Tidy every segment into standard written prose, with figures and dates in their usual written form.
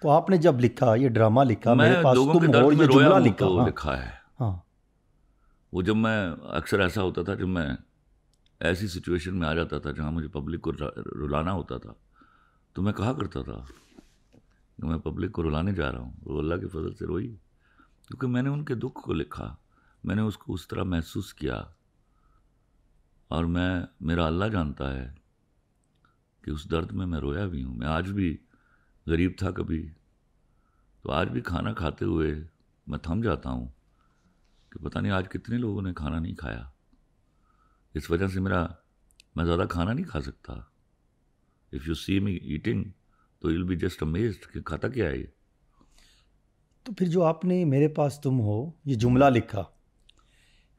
तो आपने जब लिखा ये ड्रामा लिखा, मैं मेरे पास लोगों तुम के हो, दर्द में ये रोया जुमला हूँ लिखा। तो हाँ लिखा है। हाँ। वो जब मैं अक्सर ऐसा होता था, जब मैं ऐसी सिचुएशन में आ जाता था जहाँ मुझे पब्लिक को रुलाना होता था, तो मैं कहा करता था कि मैं पब्लिक को रुलाने जा रहा हूँ, वो अल्लाह के फजल से रोई, क्योंकि मैंने उनके दुख को लिखा, मैंने उसको उस तरह महसूस किया। और मेरा अल्लाह जानता है कि उस दर्द में मैं रोया भी हूँ। मैं आज भी गरीब था कभी, तो आज भी खाना खाते हुए मैं थम जाता हूँ कि पता नहीं आज कितने लोगों ने खाना नहीं खाया। इस वजह से मैं ज़्यादा खाना नहीं खा सकता। If you see me eating तो you will be just amazed कि खाता क्या है ये। तो फिर जो आपने मेरे पास तुम हो ये जुमला लिखा,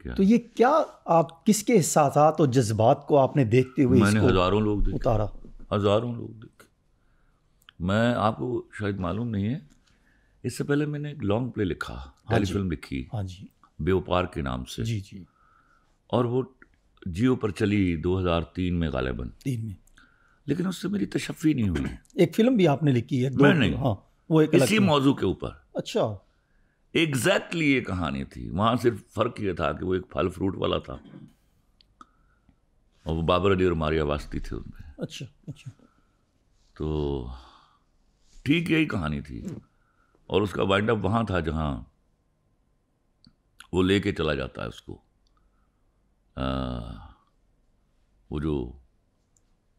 क्या तो ये क्या आप किसके एहसासात और जज्बात को आपने देखते हुए मैंने इसको हज़ारों लोग देखे, उतारा? हज़ारों लोग देखे। मैं आपको शायद मालूम नहीं है, इससे पहले मैंने एक लॉन्ग प्ले लिखा, हाँ जी, टेलीफिल्म लिखी हाँ जी, बेवपार के नाम से, जी जी। और वो जियो पर चली 2003 में गालिबन, 3 में लेकिन उससे मेरी तशफ़ी नहीं हुई। एक फिल्म भी आपने लिखी है, मैं 2 नहीं, हाँ, वो एक अलग इसी फिल्म। मौजू के ऊपर अच्छा, एग्जैक्टली ये कहानी थी। वहाँ सिर्फ फ़र्क ये था कि वो एक फल फ्रूट वाला था और वो बाबर अली और मारिया वास्ती थे उनमें। अच्छा अच्छा। तो ठीक यही कहानी थी, और उसका वाइंड अप वहाँ था जहाँ वो लेके चला जाता है उसको, वो जो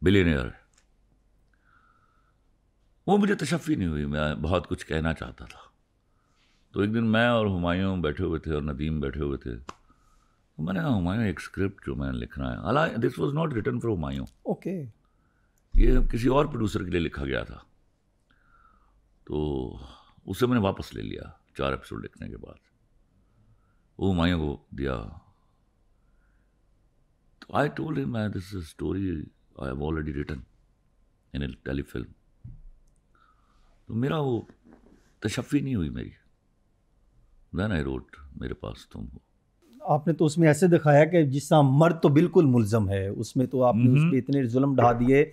बिलियनियर। वो मुझे तशफ़ी नहीं हुई, मैं बहुत कुछ कहना चाहता था। तो एक दिन मैं और हुमायूं बैठे हुए थे और नदीम बैठे हुए थे, तो मैंने कहा हुमायूं एक स्क्रिप्ट जो मैंने लिखना है, हालांकि this was not written for Humayun, okay. ये किसी और प्रोड्यूसर के लिए लिखा गया था। तो उसे मैंने वापस ले लिया 4 एपिसोड लिखने के बाद, वो हुमायूं को दिया। तो I told him this is story I have already written in a telefilm. तो मेरा वो तशफ़ी नहीं हुई मेरी। देन आई रोट मेरे पास तुम हो। आपने तो उसमें ऐसे दिखाया कि जिस तरह मर्द तो बिल्कुल मुल्ज़म है, उसमें तो आपने उस पर इतने जुल्म ढा दिए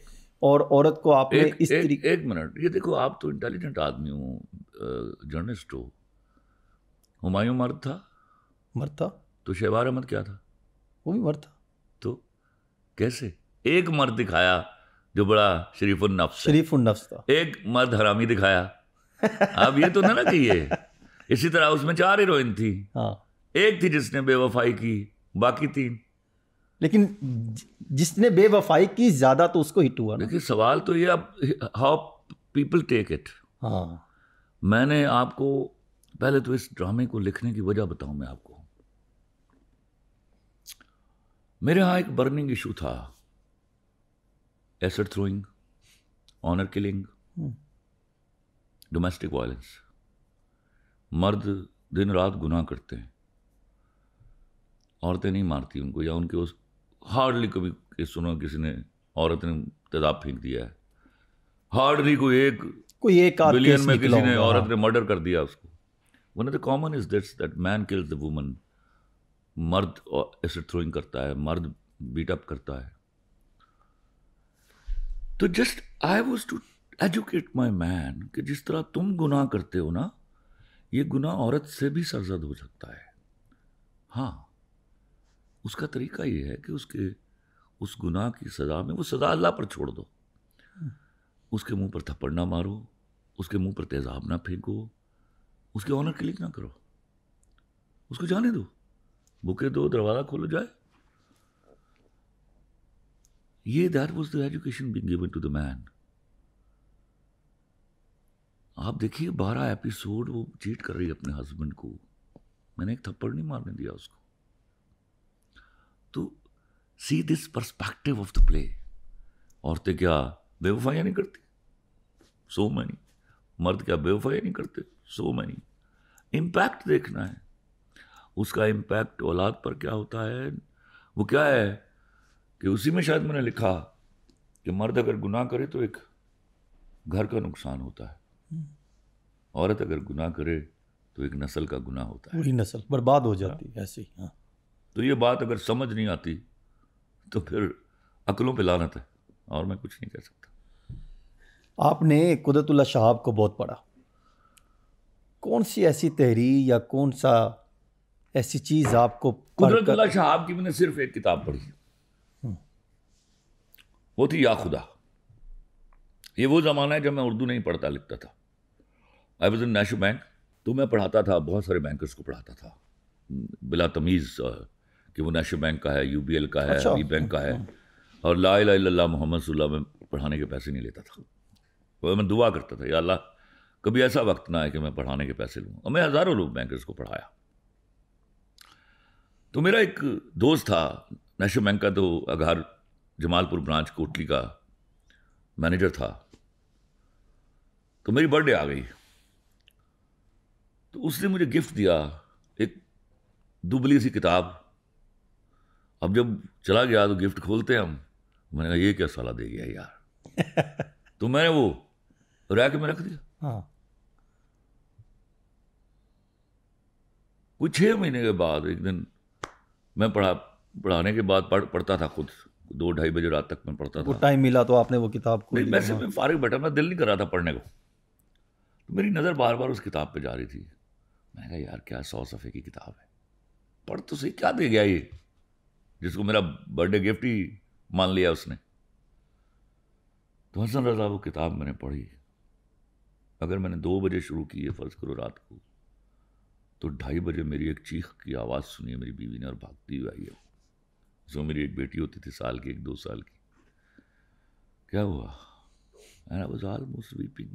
और औरत को आपने इस तरीके। एक मिनट, ये देखो, आप तो इंटेलिजेंट आदमी हो, जर्नलिस्ट हो। हुमायूं मर्द था? मर्द था, तो शहबार अहमद क्या था? वो भी मर्द था। तो कैसे एक मर्द दिखाया जो बड़ा शरीफुन नफ्स है, शरीफ उन नफ्स था। एक मर्द हरामी दिखाया? अब ये तो ना कहिए। इसी तरह उसमें 4 हीरोइन थी, हाँ, एक थी जिसने बेवफाई की, बाकी 3। लेकिन जिसने बेवफाई की ज्यादा तो उसको हिट हुआ ना। देखिए सवाल तो ये, अब हाउ पीपल टेक इट। हाँ, मैंने आपको पहले तो इस ड्रामे को लिखने की वजह बताऊं मैं आपको। मेरे यहाँ एक बर्निंग इशू था, acid throwing, honour killing, domestic violence. मर्द दिन रात गुनाह करते हैं, औरतें नहीं मारती उनको, या उनके उस हार्डली कभी केस सुनो किसी ने औरत ने तेजाब फेंक दिया है, हार्डली कोई एक आध बिलियन केस में निकला किसी ने होगा, औरत हाँ। ने मर्डर कर दिया उसको। One of the common is this that man kills the woman. मर्द एसिड थ्रोइंग करता है, मर्द बीट अप करता है। तो just I was to educate my man कि जिस तरह तुम गुनाह करते हो ना, ये गुनाह औरत से भी सरजद हो सकता है। हाँ, उसका तरीका ये है कि उस गुनाह की सजा में, वो सजा अल्लाह पर छोड़ दो, उसके मुंह पर थप्पड़ ना मारो, उसके मुंह पर तेजाब ना फेंको, उसके ऑनर क्लिक ना करो, उसको जाने दो, बुके दो, दरवाजा खोलो जाए। ये that was the education being given to the man. आप देखिए 12 एपिसोड वो चीट कर रही है अपने हस्बैंड को, मैंने एक थप्पड़ नहीं मारने दिया उसको। तो see this perspective of the play. औरतें क्या बेवफाइयां नहीं करती? So many. मर्द क्या बेवफाइयां नहीं करते? So many. इम्पैक्ट देखना है, उसका इम्पैक्ट औलाद पर क्या होता है। वो क्या है कि उसी में शायद मैंने लिखा कि मर्द अगर गुनाह करे तो एक घर का नुकसान होता है, औरत अगर गुनाह करे तो एक नस्ल का गुनाह होता है, पूरी नस्ल बर्बाद हो जाती है ऐसे ही। हाँ। तो ये बात अगर समझ नहीं आती तो फिर अकलों पे लानत है, और मैं कुछ नहीं कह सकता। आपने कुदरतुल्लाह शहाब को बहुत पढ़ा, कौन सी ऐसी तहरीर या कौन सा ऐसी चीज आपको कुदरतुल्लाह शहाब की मैंने सिर्फ एक किताब पढ़ी, वो थी या खुदा। ये वो ज़माना है जब मैं उर्दू नहीं पढ़ता लिखता था। I was in national bank, तो मैं पढ़ाता था, बहुत सारे बैंकर्स को पढ़ाता था बिला तमीज़ कि वो नेशनल बैंक का है, यूबीएल का है, अच्छा। बी बैंक का है, और ला इलाहा इल्लल्लाह मोहम्मद सल्लल्लाहु अलैहि वसल्लम में पढ़ाने के पैसे नहीं लेता था। वो मैं दुआ करता था, या अल्लाह कभी ऐसा वक्त ना आए कि मैं पढ़ाने के पैसे लूँ। और मैं हज़ारों लोग बैंकर्स को पढ़ाया। तो मेरा एक दोस्त था नेशनल बैंक का, तो अघार जमालपुर ब्रांच कोटली का मैनेजर था। तो मेरी बर्थडे आ गई, तो उसने मुझे गिफ्ट दिया एक दुबली सी किताब। अब जब चला गया तो गिफ्ट खोलते हैं हम, मैंने कहा ये क्या साला दे गया यार। तो मैंने वो रैक में रख दिया। हाँ। कुछ 6 महीने के बाद एक दिन मैं पढ़ाने के बाद पढ़ता था खुद, 2-2:30 बजे रात तक मैं पढ़ता वो था। टाइम मिला तो आपने वो किताब को नहीं, वैसे मैं फारिग बैठा, मैं दिल नहीं कर रहा था पढ़ने को। तो मेरी नज़र बार बार उस किताब पे जा रही थी। मैंने कहा यार क्या 100 सफ़े की किताब है, पढ़ तो सही, क्या दे गया ये, जिसको मेरा बर्थडे गिफ्ट ही मान लिया उसने। तो हसन रज़ा वो किताब मैंने पढ़ी। अगर मैंने 2 बजे शुरू की है फ़र्ज़ करो रात को, तो 2:30 बजे मेरी एक चीख की आवाज़ सुनी है मेरी बीवी ने, और भागती हुई आई है। उसमें मेरी एक बेटी होती थी साल की, 1-2 साल की। क्या हुआ? And I was almost weeping.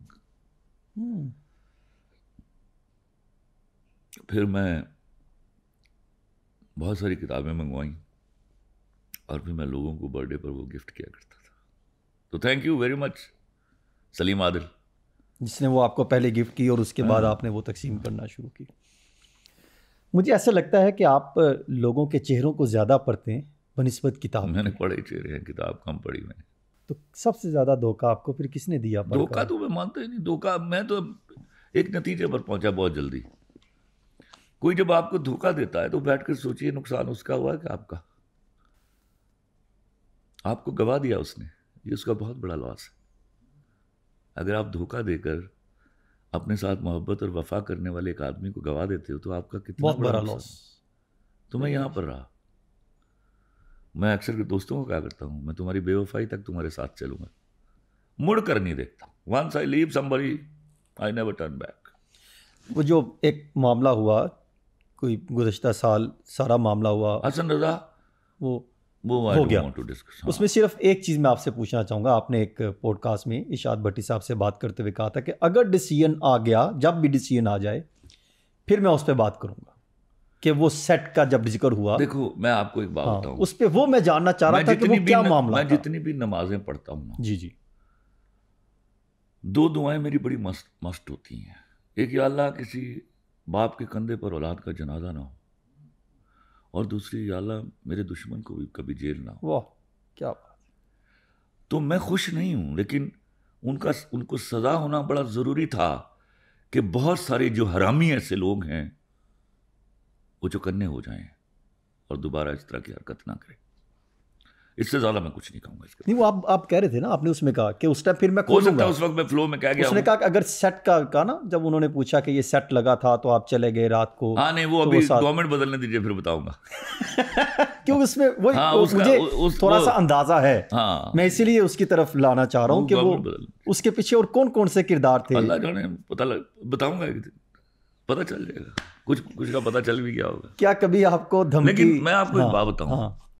फिर मैं बहुत सारी किताबें मंगवाई और फिर मैं लोगों को बर्थडे पर वो गिफ्ट किया करता था। तो thank you very much Salim Adil, जिसने वो आपको पहले गिफ्ट की और उसके बाद आपने वो तकसीम करना शुरू की। मुझे ऐसा लगता है कि आप लोगों के चेहरों को ज़्यादा पढ़ते हैं बनिस्बत किताब। मैंने पढ़े चेहरे हैं, किताब कम पढ़ी मैंने। तो सबसे ज़्यादा धोखा आपको फिर किसने दिया? धोखा तो मैं मानता ही नहीं। धोखा, मैं तो एक नतीजे पर पहुंचा बहुत जल्दी। कोई जब आपको धोखा देता है तो बैठ कर सोचिए नुकसान उसका हुआ कि आपका। आपको गवा दिया उसने, ये उसका बहुत बड़ा लॉस है। अगर आप धोखा देकर अपने साथ मोहब्बत और वफा करने वाले एक आदमी को गवा देते हो तो आपका कितना बहुत बड़ा लॉस। तो मैं यहाँ पर रहा। मैं अक्सर दोस्तों को क्या करता हूँ, मैं तुम्हारी बेवफाई तक तुम्हारे साथ चलूंगा, मुड़ कर नहीं देखता। Once I leave somebody I never turn back. वो जो एक मामला हुआ, कोई गुज़श्ता साल सारा मामला हुआ हसन रजा, वो हो गया। उसमें सिर्फ एक चीज़ मैं आपसे पूछना चाहूँगा। आपने एक पॉडकास्ट में इशाद भट्टी साहब से बात करते हुए कहा था कि अगर डिसीजन आ गया, जब भी डिसीजन आ जाए फिर मैं उस पर बात करूँगा, कि वो सेट का जब जिक्र हुआ। देखो मैं आपको एक बात बताऊँ, उस पर वो मैं जानना चाह रहा था कि वो क्या मामला मैं जितनी भी नमाजें पढ़ता हूँ, जी जी, 2 दुआएं मेरी बड़ी मस्त होती हैं। एक, या अल्लाह किसी बाप के कंधे पर औलाद का जनाजा ना हो, और दूसरी, या अल्लाह मेरे दुश्मन को भी कभी जेल ना हो। वाह क्या बात। तो मैं खुश नहीं हूं, लेकिन उनको सजा होना बड़ा जरूरी था कि बहुत सारे जो हरामी ऐसे लोग हैं वो चौकन्ने हो जाएं और दोबारा इस तरह की हरकत ना करें। इससे ज्यादा मैं कुछ नहीं कहूंगा इसके। नहीं, वो आप कह रहे थे ना, आपने उसमें कहा कि उस टाइम फिर मैं हो सकता है उस वक्त मैं फ्लो में कह गया। उसने कहा कि अगर सेट का ना, जब उन्होंने पूछा कि ये सेट लगा था तो आप चले गए रात को। हाँ नहीं, वो अभी गवर्नमेंट बदलने दीजिए फिर बताऊंगा। क्यों उसमें वो मुझे थोड़ा सा अंदाजा है। हाँ, मैं इसीलिए उसकी तरफ लाना चाह रहा हूँ कि वो उसके पीछे और कौन कौन से किरदार थे। अल्लाह जाने, बताऊंगा एक दिन, पता चल जाएगा। कुछ का पता चल भी गया होगा। क्या कभी आपको धमकी? लेकिन मैं आपको एक बात बताऊं,